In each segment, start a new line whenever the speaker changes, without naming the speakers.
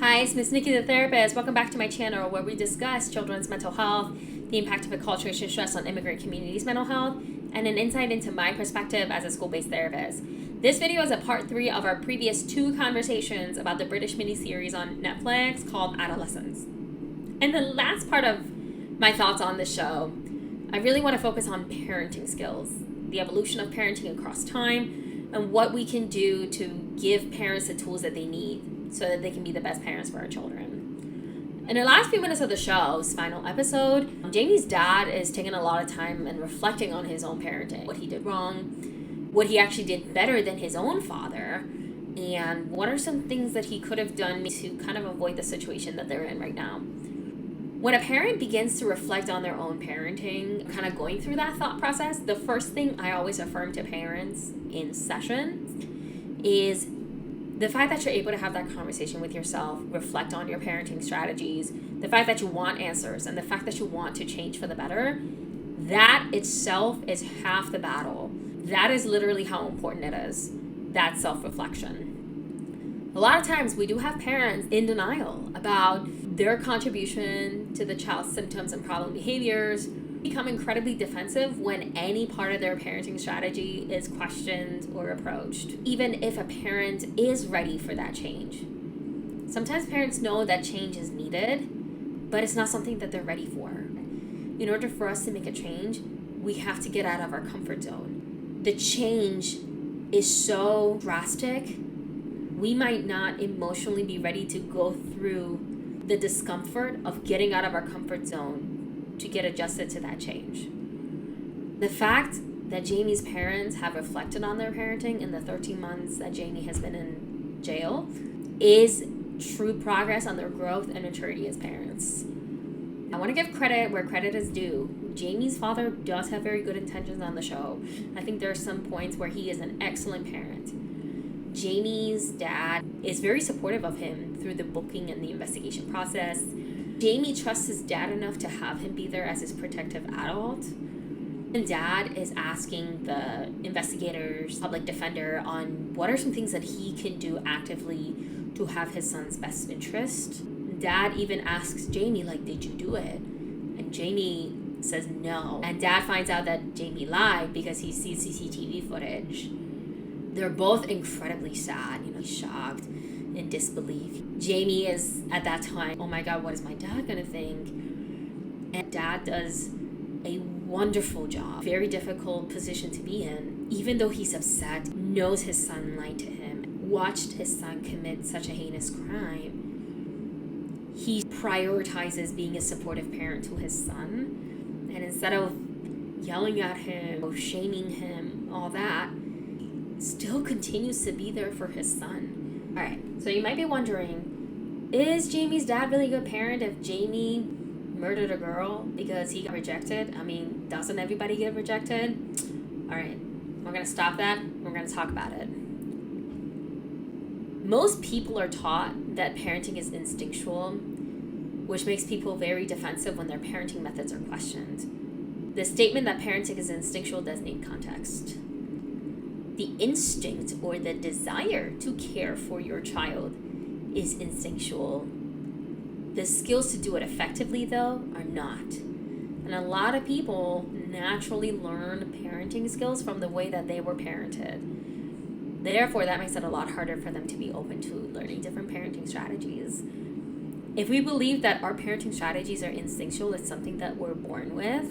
Hi, it's Miss Nikki the therapist. Welcome back to my channel where we discuss children's mental health, the impact of acculturation stress on immigrant communities' mental health, and an insight into my perspective as a school-based therapist. This video is a part 3 of our previous 2 conversations about the British miniseries on Netflix called Adolescence. And the last part of my thoughts on the show, I really want to focus on parenting skills, the evolution of parenting across time, and what we can do to give parents the tools that they need so that they can be the best parents for our children. In the last few minutes of the show's final episode, Jamie's dad is taking a lot of time and reflecting on his own parenting, what he did wrong, what he actually did better than his own father, and what are some things that he could have done to kind of avoid the situation that they're in right now. When a parent begins to reflect on their own parenting, kind of going through that thought process, the first thing I always affirm to parents in session is the fact that you're able to have that conversation with yourself, reflect on your parenting strategies, the fact that you want answers, and the fact that you want to change for the better, that itself is half the battle. That is literally how important it is, that self-reflection. A lot of times we do have parents in denial about their contribution to the child's symptoms and problem behaviors, become incredibly defensive when any part of their parenting strategy is questioned or approached, even if a parent is ready for that change. Sometimes parents know that change is needed, but it's not something that they're ready for. In order for us to make a change, we have to get out of our comfort zone. The change is so drastic, we might not emotionally be ready to go through the discomfort of getting out of our comfort zone to get adjusted to that change. The fact that Jamie's parents have reflected on their parenting in the 13 months that Jamie has been in jail is true progress on their growth and maturity as parents. I want to give credit where credit is due. Jamie's father does have very good intentions on the show. I think there are some points where he is an excellent parent. Jamie's dad is very supportive of him through the booking and the investigation process. Jamie trusts his dad enough to have him be there as his protective adult. And dad is asking the investigators, public defender, on what are some things that he can do actively to have his son's best interest. Dad even asks Jamie, did you do it? And Jamie says no. And dad finds out that Jamie lied because he sees CCTV footage. They're both incredibly sad, shocked, in disbelief. Jamie is at that time, oh my God, what is my dad gonna think? And dad does a wonderful job, very difficult position to be in, even though he's upset, knows his son lied to him, watched his son commit such a heinous crime. He prioritizes being a supportive parent to his son, and instead of yelling at him or shaming him, all that, still continues to be there for his son. All right, so you might be wondering, is Jamie's dad really a good parent if Jamie murdered a girl because he got rejected? Doesn't everybody get rejected? All right, we're going to stop that. We're going to talk about it. Most people are taught that parenting is instinctual, which makes people very defensive when their parenting methods are questioned. The statement that parenting is instinctual does need context. The instinct or the desire to care for your child is instinctual. The skills to do it effectively, though, are not. And a lot of people naturally learn parenting skills from the way that they were parented. Therefore, that makes it a lot harder for them to be open to learning different parenting strategies. If we believe that our parenting strategies are instinctual, it's something that we're born with,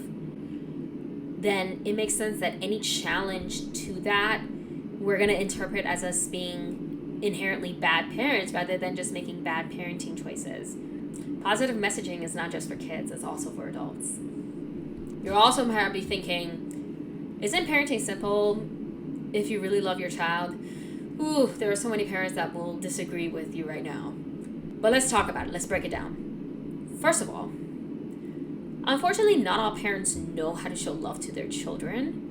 then it makes sense that any challenge to that we're going to interpret as us being inherently bad parents rather than just making bad parenting choices. Positive messaging is not just for kids, it's also for adults. You're also probably thinking, isn't parenting simple if you really love your child? Ooh, there are so many parents that will disagree with you right now. But let's talk about it. Let's break it down. First of all, unfortunately, not all parents know how to show love to their children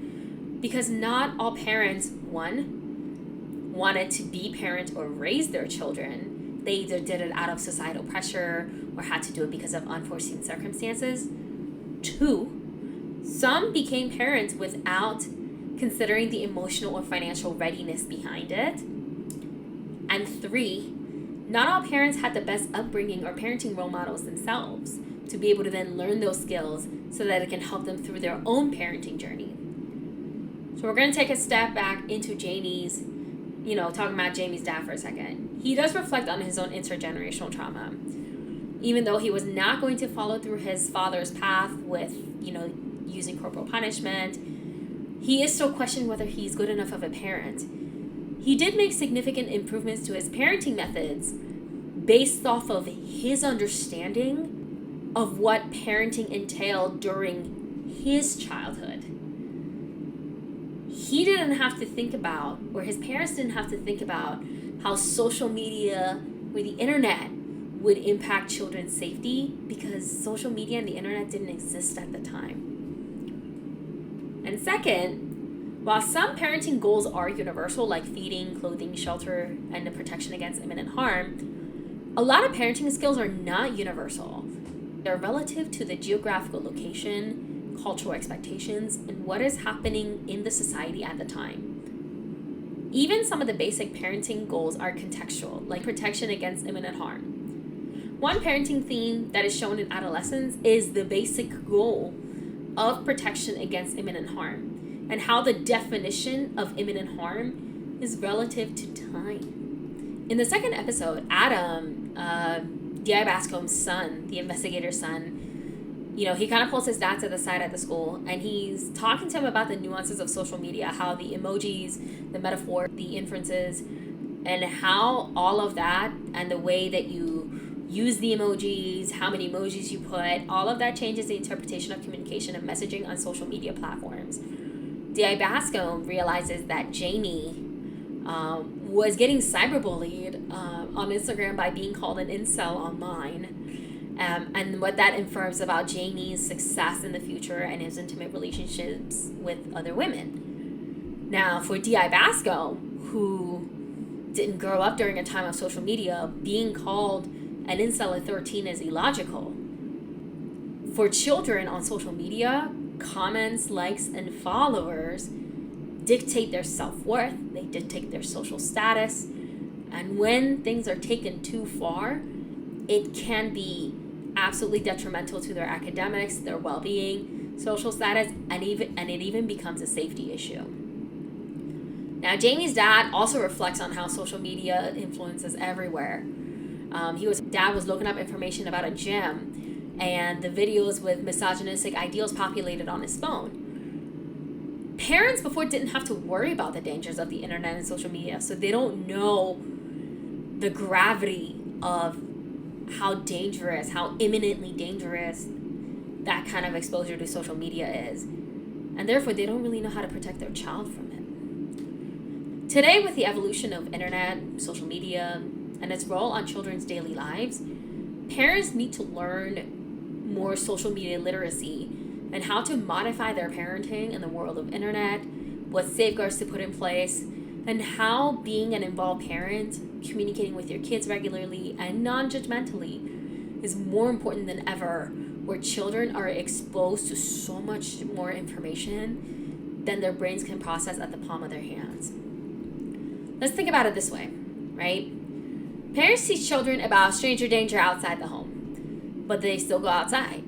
because not all parents, one, wanted to be parent or raise their children. They either did it out of societal pressure or had to do it because of unforeseen circumstances. 2, some became parents without considering the emotional or financial readiness behind it. And 3, Not all parents had the best upbringing or parenting role models themselves to be able to then learn those skills so that it can help them through their own parenting journey. So we're going to take a step back into Jamie's, talking about Jamie's dad for a second. He does reflect on his own intergenerational trauma. Even though he was not going to follow through his father's path with, using corporal punishment, he is still questioning whether he's good enough of a parent. He did make significant improvements to his parenting methods based off of his understanding of what parenting entailed during his childhood. He didn't have to think about, or his parents didn't have to think about, how social media or the internet would impact children's safety, because social media and the internet didn't exist at the time. And second, while some parenting goals are universal, like feeding, clothing, shelter, and the protection against imminent harm, a lot of parenting skills are not universal. They're relative to the geographical location, cultural expectations, and what is happening in the society at the time. Even some of the basic parenting goals are contextual, like protection against imminent harm. One parenting theme that is shown in Adolescence is the basic goal of protection against imminent harm, and how the definition of imminent harm is relative to time. In the second episode, Adam, D.I. Bascom's son, the investigator's son, he kind of pulls his dad to the side at the school, and he's talking to him about the nuances of social media, how the emojis, the metaphor, the inferences, and how all of that and the way that you use the emojis, how many emojis you put, all of that changes the interpretation of communication and messaging on social media platforms. D.I. Bascom realizes that Jamie was getting cyberbullied on Instagram by being called an incel online, and what that infers about Jamie's success in the future and his intimate relationships with other women. Now, for D.I. Bascom, who didn't grow up during a time of social media, being called an incel at 13 is illogical. For children on social media, comments, likes, and followers dictate their self-worth, they dictate their social status, and when things are taken too far, it can be absolutely detrimental to their academics, their well-being, social status, and it even becomes a safety issue. Now, Jamie's dad also reflects on how social media influences everywhere. Dad was looking up information about a gym, and the videos with misogynistic ideals populated on his phone. Parents before didn't have to worry about the dangers of the internet and social media, so they don't know the gravity of how dangerous, how imminently dangerous that kind of exposure to social media is. And therefore, they don't really know how to protect their child from it. Today, with the evolution of internet, social media, and its role on children's daily lives, parents need to learn more social media literacy and how to modify their parenting in the world of internet, what safeguards to put in place, and how being an involved parent, communicating with your kids regularly and non-judgmentally is more important than ever, where children are exposed to so much more information than their brains can process at the palm of their hands. Let's think about it this way, right? Parents teach children about stranger danger outside the home, but they still go outside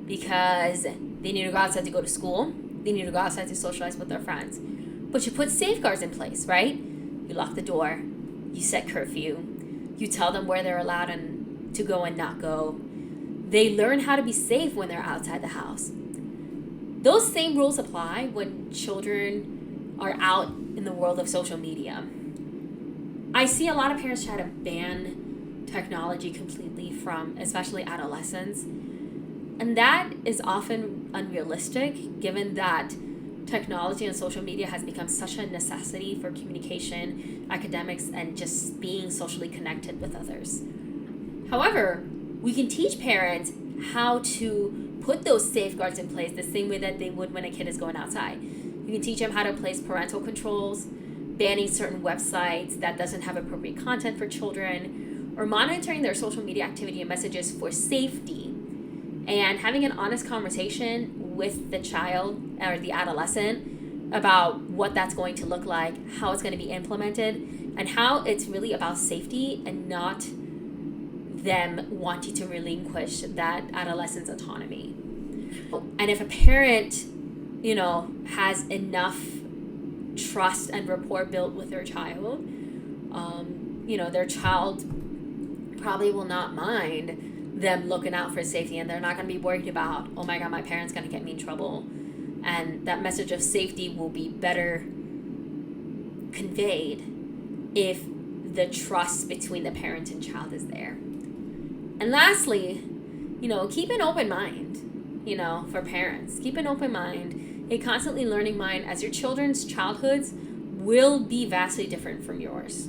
because they need to go outside to go to school. They need to go outside to socialize with their friends. But you put safeguards in place, right? You lock the door. You set curfew. You tell them where they're allowed to go and not go. They learn how to be safe when they're outside the house. Those same rules apply when children are out in the world of social media. I see a lot of parents try to ban technology completely from, especially adolescents. And that is often unrealistic, given that technology and social media has become such a necessity for communication, academics, and just being socially connected with others. However, we can teach parents how to put those safeguards in place the same way that they would when a kid is going outside. You can teach them how to place parental controls, banning certain websites that doesn't have appropriate content for children, or monitoring their social media activity and messages for safety, and having an honest conversation with the child or the adolescent about what that's going to look like, how it's going to be implemented, and how it's really about safety and not them wanting to relinquish that adolescent's autonomy. And if a parent, has enough trust and rapport built with their child, their child probably will not mind them looking out for safety, and they're not going to be worried about, oh my God, my parent's going to get me in trouble. And that message of safety will be better conveyed if the trust between the parent and child is there. And lastly, keep an open mind, for parents. Keep an open mind, a constantly learning mind, as your children's childhoods will be vastly different from yours,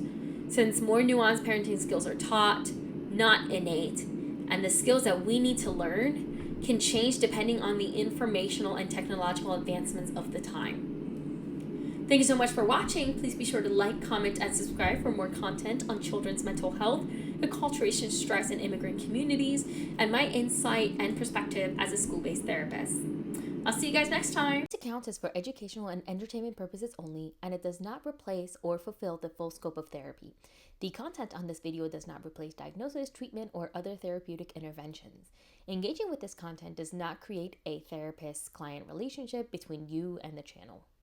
since more nuanced parenting skills are taught, not innate, and the skills that we need to learn can change depending on the informational and technological advancements of the time. Thank you so much for watching. Please be sure to like, comment, and subscribe for more content on children's mental health, acculturation, stress in immigrant communities, and my insight and perspective as a school-based therapist. I'll see you guys next time. This account is for educational and entertainment purposes only, and it does not replace or fulfill the full scope of therapy. The content on this video does not replace diagnosis, treatment, or other therapeutic interventions. Engaging with this content does not create a therapist-client relationship between you and the channel.